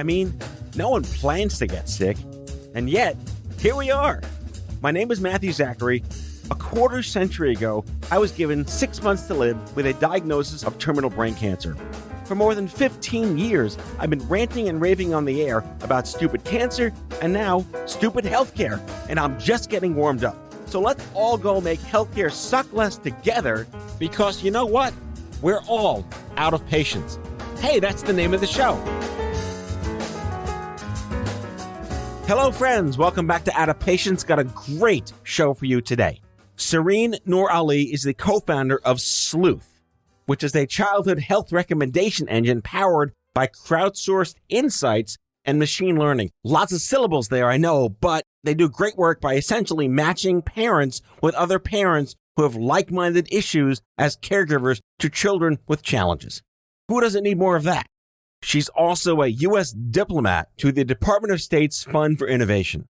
I mean, no one plans to get sick, and yet, here we are. My name is Matthew Zachary. A quarter century ago, I was given 6 months to live with a diagnosis of terminal brain cancer. For more than 15 years, I've been ranting and raving on the air about stupid cancer and now stupid healthcare, and I'm just getting warmed up. So let's all go make healthcare suck less together, because you know what? We're all out of patience. Hey, that's the name of the show. Hello, friends. Welcome back to Out of Patience. Got a great show for you today. Sehreen Noor Ali is the co-founder of Sleuth, which is a childhood health recommendation engine powered by crowdsourced insights and machine learning. Lots of syllables there, I know, but they do great work by essentially matching parents with other parents who have like-minded issues as caregivers to children with challenges. Who doesn't need more of that? She's also a U.S. diplomat to the Department of State's Fund for Innovation.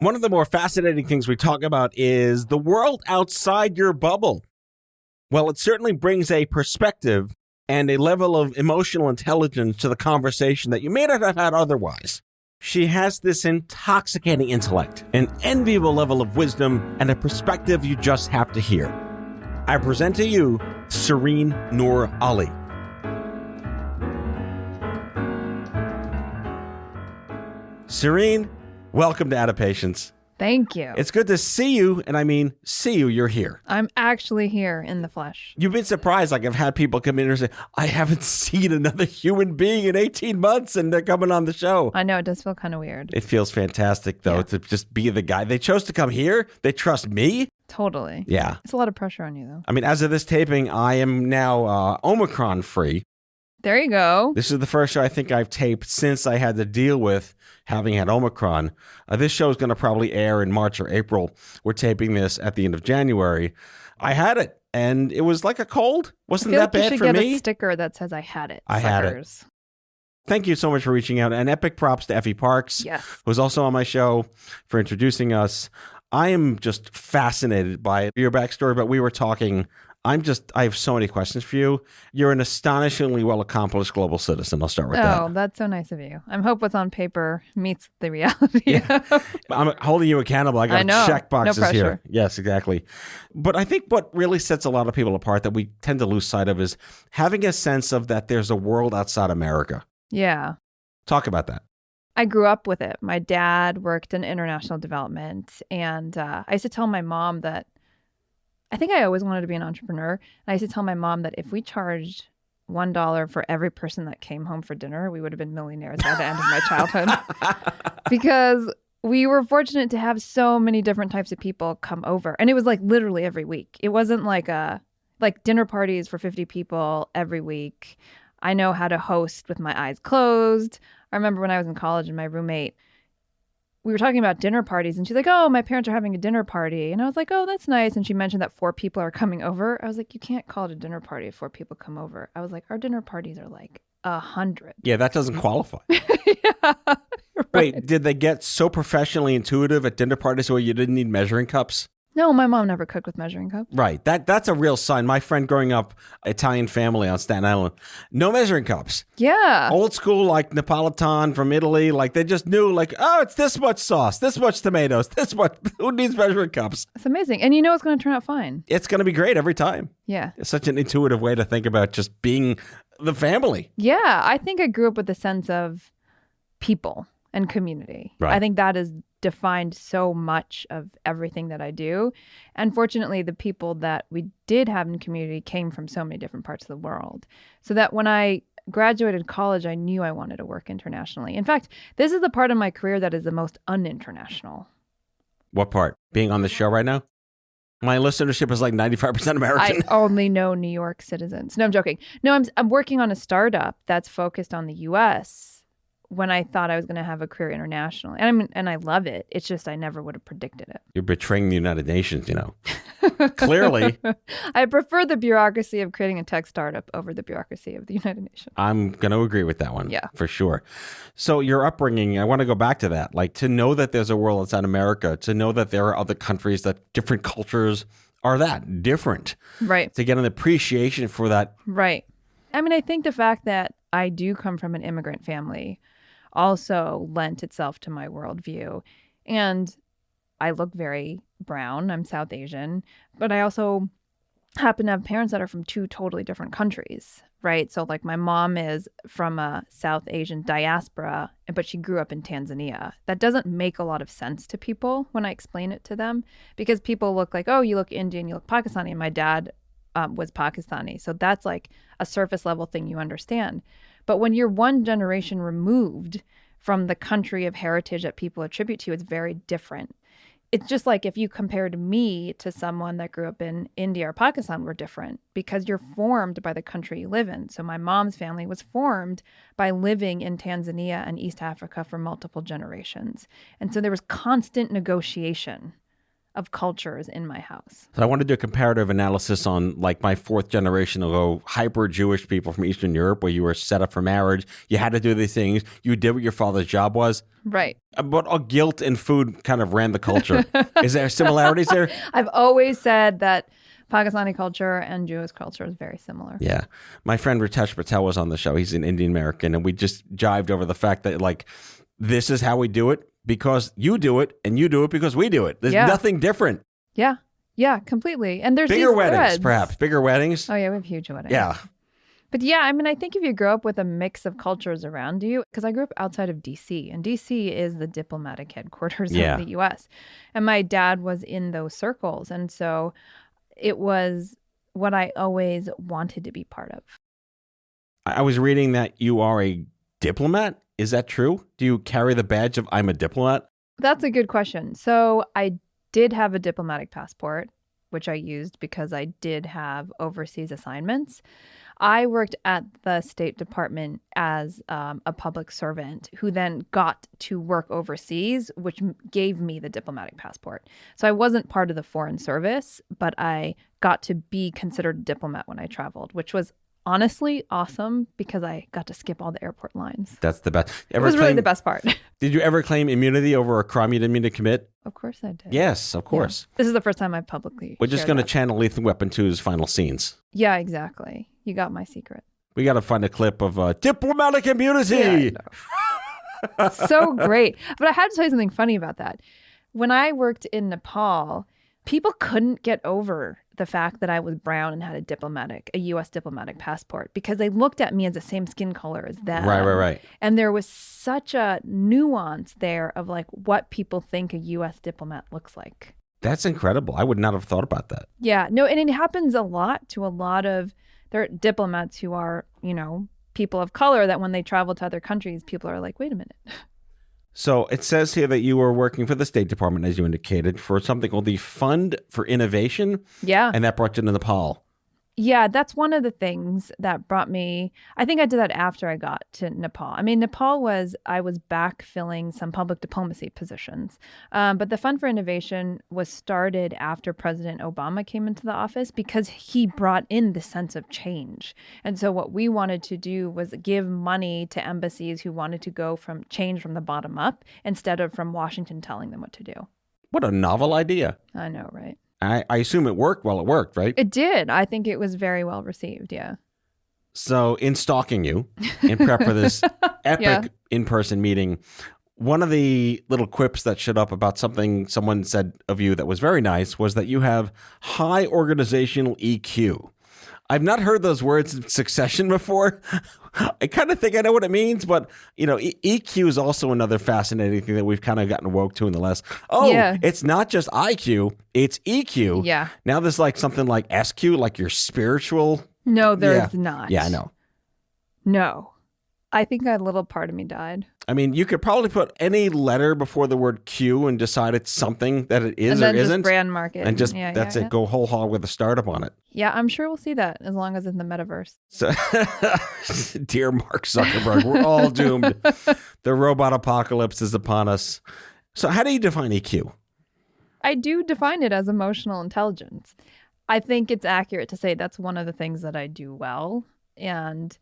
One of the more fascinating things we talk about is the world outside your bubble. Well, it certainly brings a perspective and a level of emotional intelligence to the conversation that you may not have had otherwise. She has this intoxicating intellect, an enviable level of wisdom, and a perspective you just have to hear. I present to you Sehreen Noor Ali. Sehreen, welcome to Out of Patience. Thank you. It's good to see you, and I mean, see you, you're here. I'm actually here in the flesh. You've been surprised, like I've had people come in and say, I haven't seen another human being in 18 months, and they're coming on the show. I know, it does feel kind of weird. It feels fantastic, though, to just be the guy. They chose to come here. They trust me. Totally. Yeah. It's a lot of pressure on you, though. I mean, as of this taping, I am now Omicron-free. There you go. This is the first show I think I've taped since I had to deal with having had Omicron. This show is going to probably air in March or April. We're taping this at the end of January. I had it, and it was like a cold. Wasn't that bad for me? You should get a sticker that says, I had it. I had it. Thank you so much for reaching out. And epic props to Effie Parks, who's also on my show, for introducing us. I am just fascinated by your backstory, but we were talking... I have so many questions for you. You're an astonishingly well-accomplished global citizen. I'll start with that. Oh, that's so nice of you. I hope what's on paper meets the reality. Yeah. I'm holding you accountable. I got check boxes here. Yes, exactly. But I think what really sets a lot of people apart that we tend to lose sight of is having a sense of that there's a world outside America. Yeah. Talk about that. I grew up with it. My dad worked in international development, and I used to tell my mom that I think I always wanted to be an entrepreneur. And I used to tell my mom that if we charged $1 for every person that came home for dinner, we would have been millionaires by the end of my childhood. Because we were fortunate to have so many different types of people come over. And it was like literally every week. It wasn't like dinner parties for 50 people every week. I know how to host with my eyes closed. I remember when I was in college and my roommate, we were talking about dinner parties, and she's like, oh, my parents are having a dinner party. And I was like, oh, that's nice. And she mentioned that 4 people are coming over. I was like, you can't call it a dinner party if 4 people come over. I was like, our dinner parties are like 100. Yeah, that doesn't qualify. Yeah, right. Wait, did they get so professionally intuitive at dinner parties where you didn't need measuring cups? No, my mom never cooked with measuring cups. Right. That's a real sign. My friend growing up, Italian family on Staten Island, no measuring cups. Yeah. Old school, like Napolitan from Italy. Like they just knew, like, oh, it's this much sauce, this much tomatoes, this much. Who needs measuring cups? It's amazing. And you know it's going to turn out fine. It's going to be great every time. Yeah. It's such an intuitive way to think about just being the family. Yeah. I think I grew up with a sense of people and community. Right. I think that is defined so much of everything that I do. And fortunately, the people that we did have in community came from so many different parts of the world. So that when I graduated college, I knew I wanted to work internationally. In fact, this is the part of my career that is the most uninternational. What part? Being on the show right now? My listenership is like 95% American. I only know New York citizens. No, I'm joking. No, I'm working on a startup that's focused on the U.S., when I thought I was going to have a career internationally. And I love it. It's just I never would have predicted it. You're betraying the United Nations, you know. Clearly. I prefer the bureaucracy of creating a tech startup over the bureaucracy of the United Nations. I'm going to agree with that one. Yeah. For sure. So your upbringing, I want to go back to that. Like to know that there's a world outside America, to know that there are other countries, that different cultures are that different. Right. To get an appreciation for that. Right. I mean, I think the fact that I do come from an immigrant family, also lent itself to my worldview. And I look very brown. I'm South Asian, but I also happen to have parents that are from two totally different countries, right? So like my mom is from a South Asian diaspora, but she grew up in Tanzania. That doesn't make a lot of sense to people when I explain it to them, because people look like, oh, you look Indian, you look Pakistani. And my dad was Pakistani. So that's like a surface level thing you understand. But when you're one generation removed from the country of heritage that people attribute to you, it's very different. It's just like if you compared me to someone that grew up in India or Pakistan, we're different because you're formed by the country you live in. So my mom's family was formed by living in Tanzania and East Africa for multiple generations. And so there was constant negotiation of cultures in my house. So I want to do a comparative analysis on like my fourth generation of hyper-Jewish people from Eastern Europe where you were set up for marriage. You had to do these things. You did what your father's job was. Right. But guilt and food kind of ran the culture. Is there similarities there? I've always said that Pakistani culture and Jewish culture is very similar. Yeah. My friend Ritesh Patel was on the show. He's an Indian American. And we just jived over the fact that like, this is how we do it because you do it and you do it because we do it. There's nothing different. Yeah. Yeah, completely. And there's bigger these weddings, threads. perhaps. Bigger weddings. Oh, yeah, we have huge weddings. Yeah. But yeah, I mean, I think if you grow up with a mix of cultures around you, because I grew up outside of D.C., and D.C. is the diplomatic headquarters of the U.S., and my dad was in those circles. And so it was what I always wanted to be part of. I was reading that you are a diplomat. Is that true? Do you carry the badge of I'm a diplomat? That's a good question. So I did have a diplomatic passport, which I used because I did have overseas assignments. I worked at the State Department as a public servant who then got to work overseas, which gave me the diplomatic passport. So I wasn't part of the foreign service, but I got to be considered a diplomat when I traveled, which was honestly awesome because I got to skip all the airport lines. That's the best. It was really the best part. Did you ever claim immunity over a crime you didn't mean to commit? Of course I did. Yes, of course. Yeah. This is the first time I publicly We're just going to that. channel Lethal Weapon 2's final scenes. Yeah, exactly. You got my secret. We got to find a clip of diplomatic immunity. Yeah, so great. But I had to tell you something funny about that. When I worked in Nepal, people couldn't get over the fact that I was brown and had a U.S. diplomatic passport because they looked at me as the same skin color as them. Right. And there was such a nuance there of like what people think a U.S. diplomat looks like. That's incredible. I would not have thought about that. Yeah, no, and it happens a lot to a lot of there are diplomats who are, people of color that when they travel to other countries, people are like, wait a minute. So it says here that you were working for the State Department, as you indicated, for something called the Fund for Innovation. Yeah. And that brought you to Nepal. Yeah, that's one of the things that brought me. I think I did that after I got to Nepal. I mean, I was backfilling some public diplomacy positions. But the Fund for Innovation was started after President Obama came into the office because he brought in the sense of change. And so what we wanted to do was give money to embassies who wanted to go from change from the bottom up instead of from Washington telling them what to do. What a novel idea. I know, right? I assume it worked. Well, it worked, right? It did. I think it was very well received, yeah. So in stalking you, in prep for this epic in-person meeting, one of the little quips that showed up about something someone said of you that was very nice was that you have high organizational EQ. I've not heard those words in succession before. I kind of think I know what it means, but EQ is also another fascinating thing that we've kind of gotten woke to in the last. It's not just IQ, it's EQ. Yeah. Now there's like something like SQ, like your spiritual. No, there's not. Yeah, I know. No. I think a little part of me died. I mean, you could probably put any letter before the word Q and decide it's something that it is and then or isn't. Just brand market. And just that's it. Go whole hog with a startup on it. Yeah, I'm sure we'll see that as long as it's in the metaverse. So, dear Mark Zuckerberg, we're all doomed. The robot apocalypse is upon us. So how do you define EQ? I do define it as emotional intelligence. I think it's accurate to say that's one of the things that I do well. And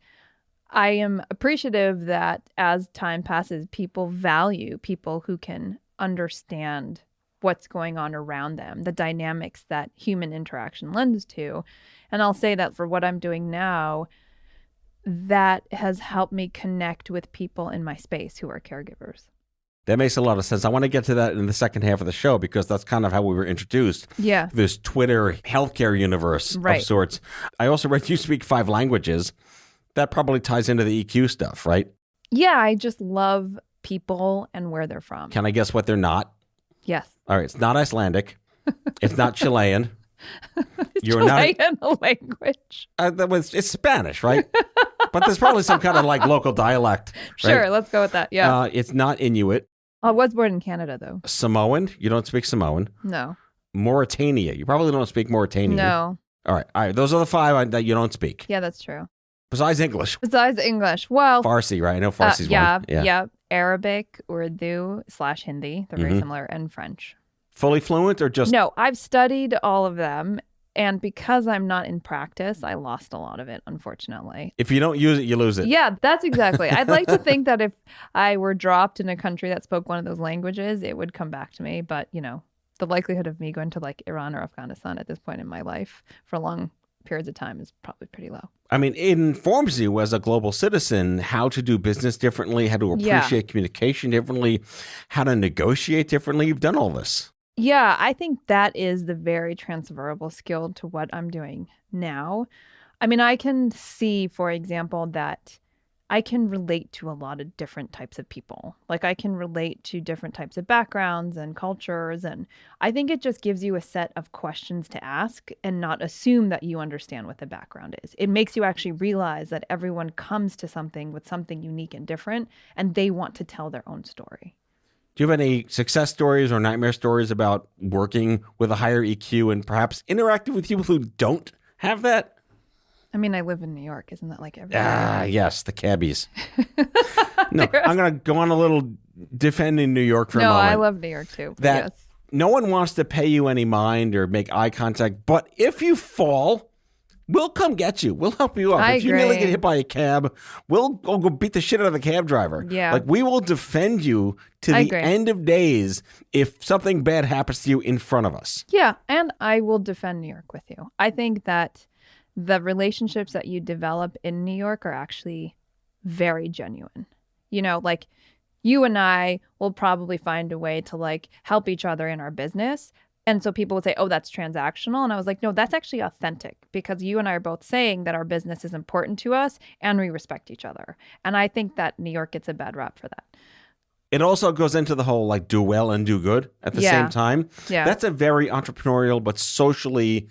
I am appreciative that as time passes, people value people who can understand what's going on around them, the dynamics that human interaction lends to. And I'll say that for what I'm doing now, that has helped me connect with people in my space who are caregivers. That makes a lot of sense. I want to get to that in the second half of the show because that's kind of how we were introduced. Yeah. This Twitter healthcare universe of sorts. I also read you speak 5 languages. That probably ties into the EQ stuff, right? Yeah, I just love people and where they're from. Can I guess what they're not? Yes. All right. It's not Icelandic. It's not Chilean. You're Chilean not a language. It's Spanish, right? But there's probably some kind of like local dialect. Sure, right? let's go with that. Yeah. It's not Inuit. I was born in Canada, though. Samoan. You don't speak Samoan. No. Mauritania. You probably don't speak Mauritanian. No. All right. Those are the 5 that you don't speak. Yeah, that's true. Besides English. Besides English. Well. Farsi, right? I know Farsi's one. Yeah. Arabic, Urdu / Hindi. They're very similar. And French. Fully fluent or just? No, I've studied all of them. And because I'm not in practice, I lost a lot of it, unfortunately. If you don't use it, you lose it. Yeah, that's exactly. I'd like to think that if I were dropped in a country that spoke one of those languages, it would come back to me. But, the likelihood of me going to like Iran or Afghanistan at this point in my life for long periods of time is probably pretty low. I mean, it informs you as a global citizen how to do business differently, how to appreciate communication differently, how to negotiate differently. You've done all this. Yeah, I think that is the very transferable skill to what I'm doing now. I mean, I can see, for example, that I can relate to a lot of different types of people. Like I can relate to different types of backgrounds and cultures. And I think it just gives you a set of questions to ask and not assume that you understand what the background is. It makes you actually realize that everyone comes to something with something unique and different, and they want to tell their own story. Do you have any success stories or nightmare stories about working with a higher EQ and perhaps interacting with people who don't have that? I mean, I live in New York. Isn't that like everywhere? Yes, the cabbies. No, I'm going to go on a little defending New York for a moment. No, I love New York too. That yes. No one wants to pay you any mind or make eye contact, but if you fall, we'll come get you. We'll help you up. I if you agree. nearly get hit by a cab, we'll go beat the shit out of the cab driver. Yeah. Like we will defend you to the end of days if something bad happens to you in front of us. Yeah, and I will defend New York with you. I think that the relationships that you develop in New York are actually very genuine. Like you and I will probably find a way to like help each other in our business. And so people would say, oh, that's transactional. And I was like, no, that's actually authentic because you and I are both saying that our business is important to us and we respect each other. And I think that New York gets a bad rap for that. It also goes into the whole like do well and do good at the same time. Yeah. That's a very entrepreneurial but socially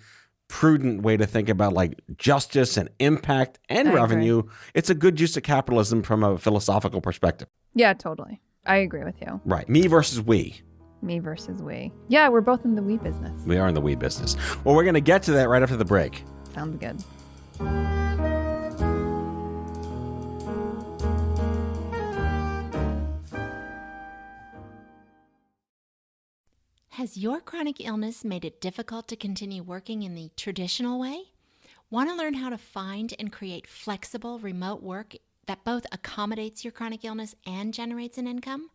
prudent way to think about like justice and impact and revenue. Agree. It's a good use of capitalism from a philosophical perspective. Yeah, totally. I agree with you. Right. Me versus we. Me versus we. Yeah, we're both in the we business. We are in the we business. Well, we're going to get to that right after the break. Sounds good. Has your chronic illness made it difficult to continue working in the traditional way? Want to learn how to find and create flexible remote work that both accommodates your chronic illness and generates an income?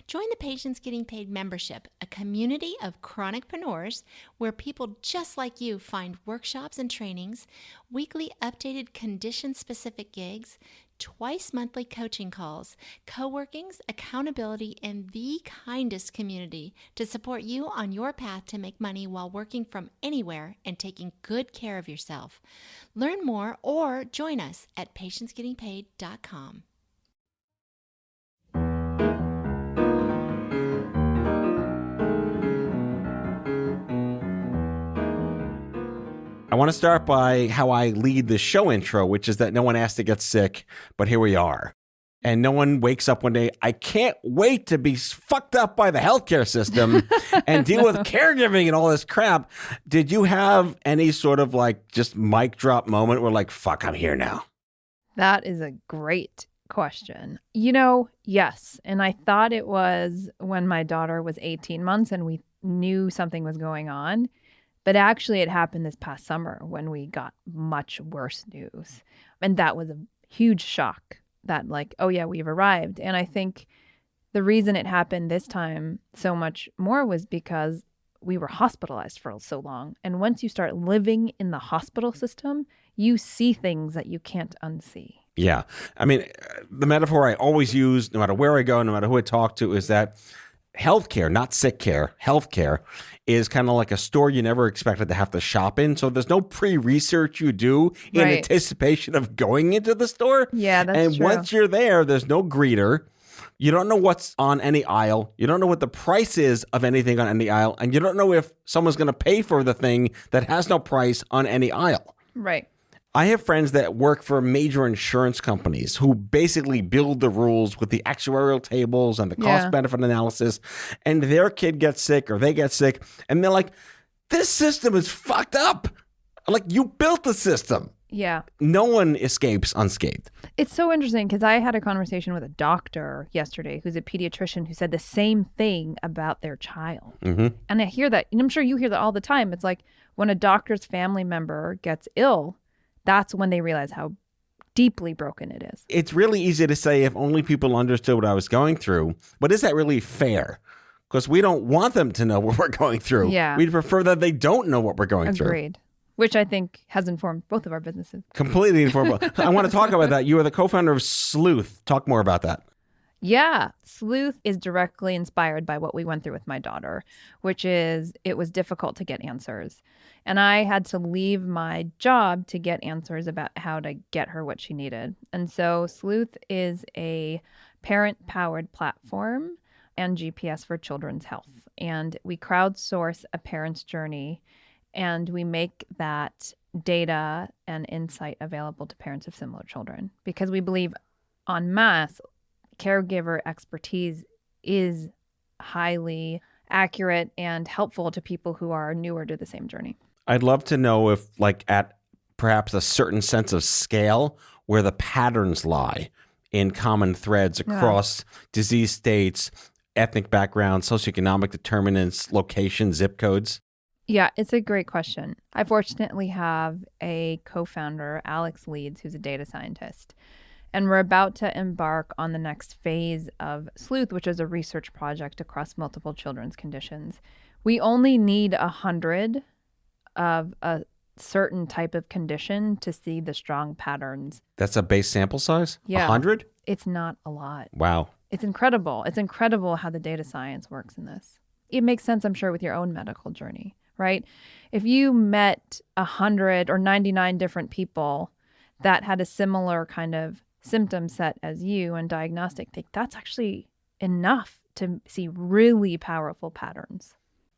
Join the Patients Getting Paid membership, a community of chronicpreneurs where people just like you find workshops and trainings, weekly updated condition-specific gigs, twice monthly coaching calls, co-workings, accountability, and the kindest community to support you on your path to make money while working from anywhere and taking good care of yourself. Learn more or join us at patientsgettingpaid.com. I want to start by how I lead the show intro, which is that no one asked to get sick, but here we are. And no one wakes up one day, I can't wait to be fucked up by the healthcare system and deal with caregiving and all this crap. Did you have any sort of like just mic drop moment where like, fuck, I'm here now? That is a great question. Yes. And I thought it was when my daughter was 18 months and we knew something was going on. But actually, it happened this past summer when we got much worse news. And that was a huge shock that like, oh, yeah, we've arrived. And I think the reason it happened this time so much more was because we were hospitalized for so long. And once you start living in the hospital system, you see things that you can't unsee. Yeah. I mean, the metaphor I always use, no matter where I go, no matter who I talk to, is that healthcare, not sick care, healthcare is kind of like a store you never expected to have to shop in. So there's no pre-research you do in Right. anticipation of going into the store. Yeah, that's and true. once you're there, there's no greeter. You don't know what's on any aisle. You don't know what the price is of anything on any aisle. And you don't know if someone's going to pay for the thing that has no price on any aisle. Right. I have friends that work for major insurance companies who basically build the rules with the actuarial tables and the cost benefit analysis, and their kid gets sick or they get sick, and they're like, this system is fucked up. Like, you built the system. Yeah. No one escapes unscathed. It's so interesting because I had a conversation with a doctor yesterday who's a pediatrician who said the same thing about their child. Mm-hmm. And I hear that, and I'm sure you hear that all the time. It's like when a doctor's family member gets ill, that's when they realize how deeply broken it is. It's really easy to say if only people understood what I was going through, but is that really fair? Because we don't want them to know what we're going through. Yeah. We'd prefer that they don't know what we're going through. Agreed. Which I think has informed both of our businesses. Completely informal. I want to talk about that. You are the co-founder of Sleuth. Talk more about that. Yeah. Sleuth is directly inspired by what we went through with my daughter, which is it was difficult to get answers. And I had to leave my job to get answers about how to get her what she needed. And so Sleuth is a parent-powered platform and GPS for children's health. And we crowdsource a parent's journey, and we make that data and insight available to parents of similar children because we believe en masse caregiver expertise is highly accurate and helpful to people who are newer to the same journey. I'd love to know if, like, at perhaps a certain sense of scale, where the patterns lie in common threads across disease states, ethnic backgrounds, socioeconomic determinants, locations, zip codes. Yeah, it's a great question. I fortunately have a co-founder, Alex Leeds, who's a data scientist. And we're about to embark on the next phase of Sleuth, which is a research project across multiple children's conditions. We only need 100 of a certain type of condition to see the strong patterns. That's a base sample size? Yeah. 100? It's not a lot. Wow. It's incredible. It's incredible how the data science works in this. It makes sense, I'm sure, with your own medical journey, right? If you met 100 or 99 different people that had a similar kind of symptom set as you and diagnostic, that's actually enough to see really powerful patterns.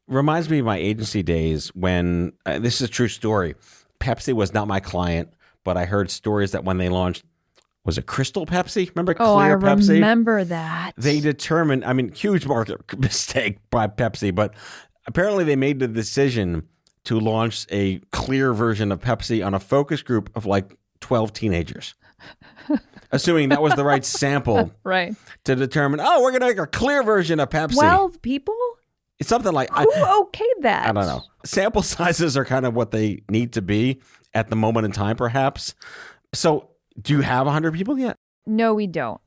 Reminds me of my agency days when, this is a true story, Pepsi was not my client, but I heard stories that when they launched, was it Crystal Pepsi? Remember Clear Pepsi? I remember that. They determined, huge market mistake by Pepsi, but apparently they made the decision to launch a clear version of Pepsi on a focus group of like 12 teenagers. Assuming that was the right sample right. to determine, we're going to make a clear version of Pepsi. 12 people? It's something like... Who okayed that? I don't know. Sample sizes are kind of what they need to be at the moment in time, perhaps. So do you have 100 people yet? No, we don't.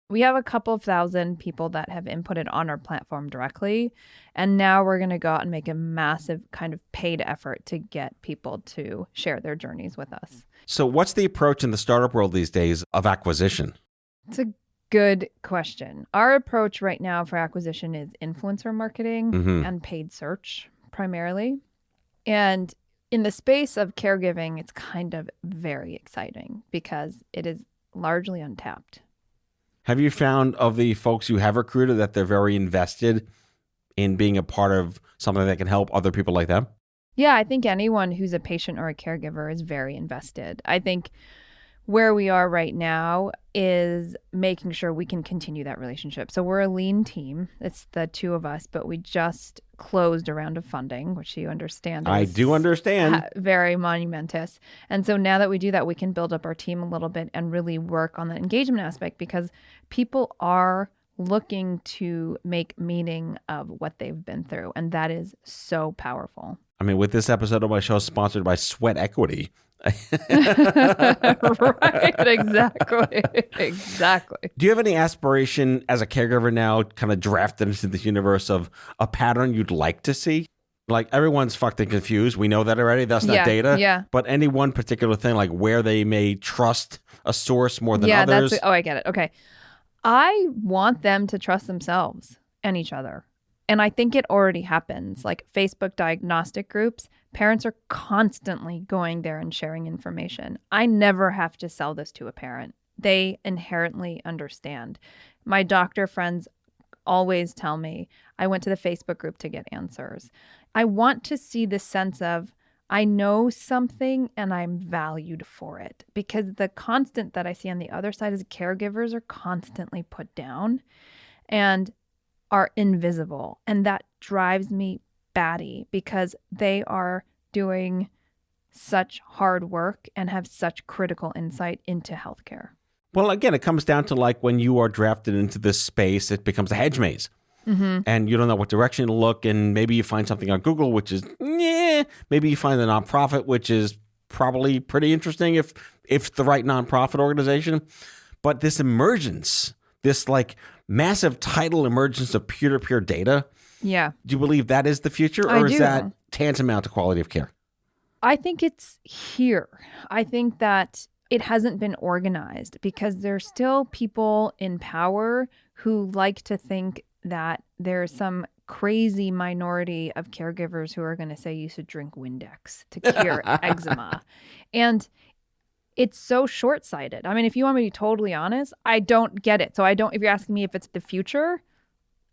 We have a couple of thousand people that have inputted on our platform directly. And now we're going to go out and make a massive kind of paid effort to get people to share their journeys with us. So what's the approach in the startup world these days of acquisition? It's a good question. Our approach right now for acquisition is influencer marketing and paid search primarily. And in the space of caregiving, it's kind of very exciting because it is largely untapped. Have you found of the folks you have recruited that they're very invested in being a part of something that can help other people like them? Yeah, I think anyone who's a patient or a caregiver is very invested. I think where we are right now is making sure we can continue that relationship. So we're a lean team. It's the two of us, but we just closed a round of funding, which you understand. I do understand. Very monumentous. And so now that we do that, we can build up our team a little bit and really work on the engagement aspect because people are looking to make meaning of what they've been through. And that is so powerful. With this episode of my show sponsored by Sweat Equity. Right, exactly. Do you have any aspiration as a caregiver now, kind of drafted into the universe of a pattern you'd like to see? Like everyone's fucked and confused. We know that already. That's not data. Yeah. But any one particular thing, like where they may trust a source more than others. I get it. Okay. I want them to trust themselves and each other. And I think it already happens. Like Facebook diagnostic groups, parents are constantly going there and sharing information. I never have to sell this to a parent. They inherently understand. My doctor friends always tell me, I went to the Facebook group to get answers. I want to see the sense of, I know something and I'm valued for it, because the constant that I see on the other side is caregivers are constantly put down and are invisible. And that drives me batty because they are doing such hard work and have such critical insight into healthcare. Well, again, it comes down to like when you are drafted into this space, it becomes a hedge maze. Mm-hmm. And you don't know what direction to look, and maybe you find something on Google, which is, maybe you find a nonprofit, which is probably pretty interesting if the right nonprofit organization. But this emergence, this like massive tidal emergence of peer-to-peer data, do you believe that is the future, or is that tantamount to quality of care? I think it's here. I think that it hasn't been organized because there's still people in power who like to think that there's some crazy minority of caregivers who are going to say you should drink Windex to cure eczema. And it's so short-sighted. I mean, if you want me to be totally honest, I don't get it. So if you're asking me if it's the future,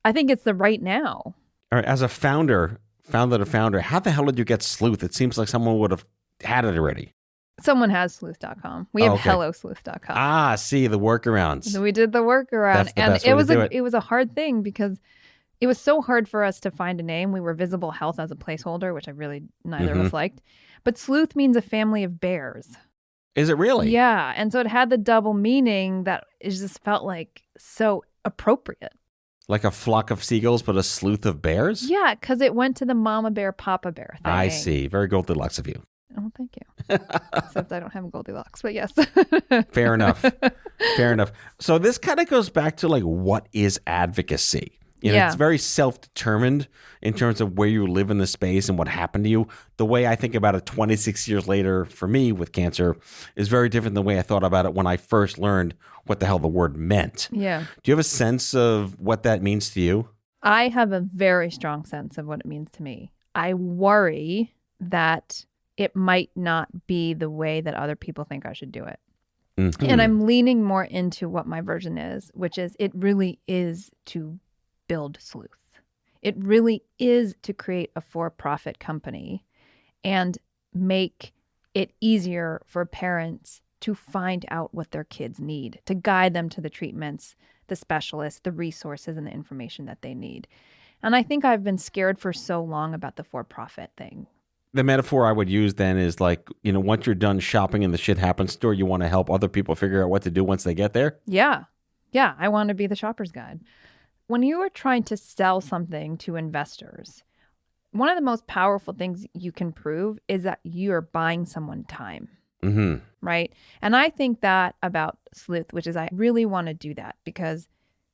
I think it's the right now. All right. As a founder, how the hell did you get Sleuth? It seems like someone would have had it already. Someone has sleuth.com. We have hellosleuth.com. See the workarounds. So we did the workaround. And it was a hard thing because it was so hard for us to find a name. We were Visible Health as a placeholder, which I really neither of us liked. But Sleuth means a family of bears. Is it really? Yeah. And so it had the double meaning that it just felt like so appropriate. Like a flock of seagulls, but a sleuth of bears? Yeah, because it went to the mama bear, papa bear thing. I see. Very Goldilocks of you. Oh, thank you. Except I don't have a Goldilocks, but yes. Fair enough. So this kind of goes back to like, what is advocacy? It's very self-determined in terms of where you live in the space and what happened to you. The way I think about it 26 years later for me with cancer is very different than the way I thought about it when I first learned what the hell the word meant. Yeah. Do you have a sense of what that means to you? I have a very strong sense of what it means to me. I worry that it might not be the way that other people think I should do it. Mm-hmm. And I'm leaning more into what my version is, which is it really is to build Sleuth. It really is to create a for-profit company and make it easier for parents to find out what their kids need, to guide them to the treatments, the specialists, the resources, and the information that they need. And I think I've been scared for so long about the for-profit thing. The metaphor I would use then is like, once you're done shopping in the shit happens store, you want to help other people figure out what to do once they get there? Yeah. Yeah, I want to be the shopper's guide. When you are trying to sell something to investors, one of the most powerful things you can prove is that you're buying someone time. Mm-hmm. Right? And I think that about Sleuth, which is I really want to do that because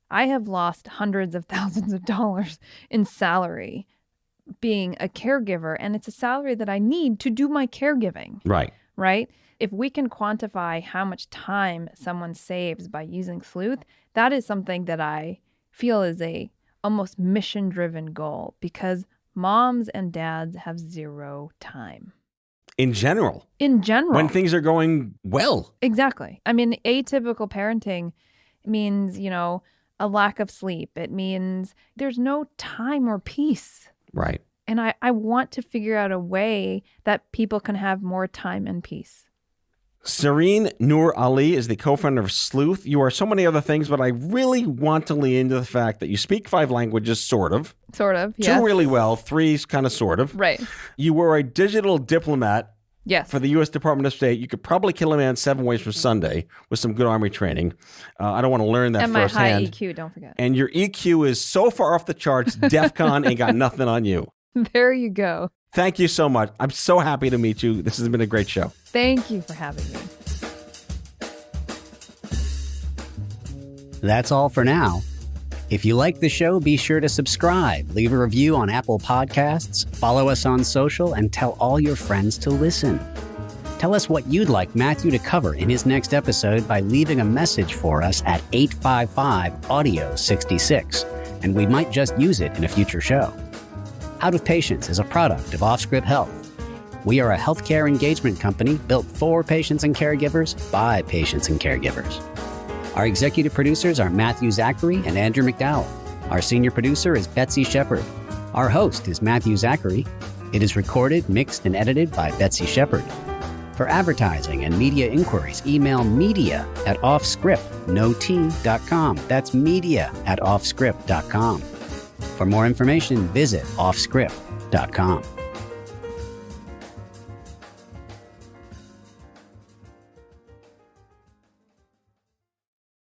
I have lost hundreds of thousands of dollars in salary being a caregiver, and it's a salary that I need to do my caregiving. Right? If we can quantify how much time someone saves by using Sleuth, that is something that I feel is a almost mission-driven goal because moms and dads have zero time. In general. When things are going well. Exactly. I mean, atypical parenting means, a lack of sleep. It means there's no time or peace. Right. And I want to figure out a way that people can have more time and peace. Sehreen Noor Ali is the co-founder of Sleuth. You are so many other things, but I really want to lean into the fact that you speak 5 languages, sort of. Sort of, yes. 2 really well, 3 kind of sort of. Right. You were a digital diplomat. Yes. For the U.S. Department of State. You could probably kill a man 7 ways from Sunday with some good Army training. I don't want to learn that firsthand. And my high EQ, don't forget. And your EQ is so far off the charts, DEFCON ain't got nothing on you. There you go. Thank you so much. I'm so happy to meet you. This has been a great show. Thank you for having me. That's all for now. If you like the show, be sure to subscribe, leave a review on Apple Podcasts, follow us on social, and tell all your friends to listen. Tell us what you'd like Matthew to cover in his next episode by leaving a message for us at 855-AUDIO-66, and we might just use it in a future show. Out of Patients is a product of OffScrip Health. We are a healthcare engagement company built for patients and caregivers by patients and caregivers. Our executive producers are Matthew Zachary and Andrew McDowell. Our senior producer is Betsy Shepard. Our host is Matthew Zachary. It is recorded, mixed, and edited by Betsy Shepard. For advertising and media inquiries, email media@offscrip.com. That's media@offscrip.com. For more information, visit offscrip.com.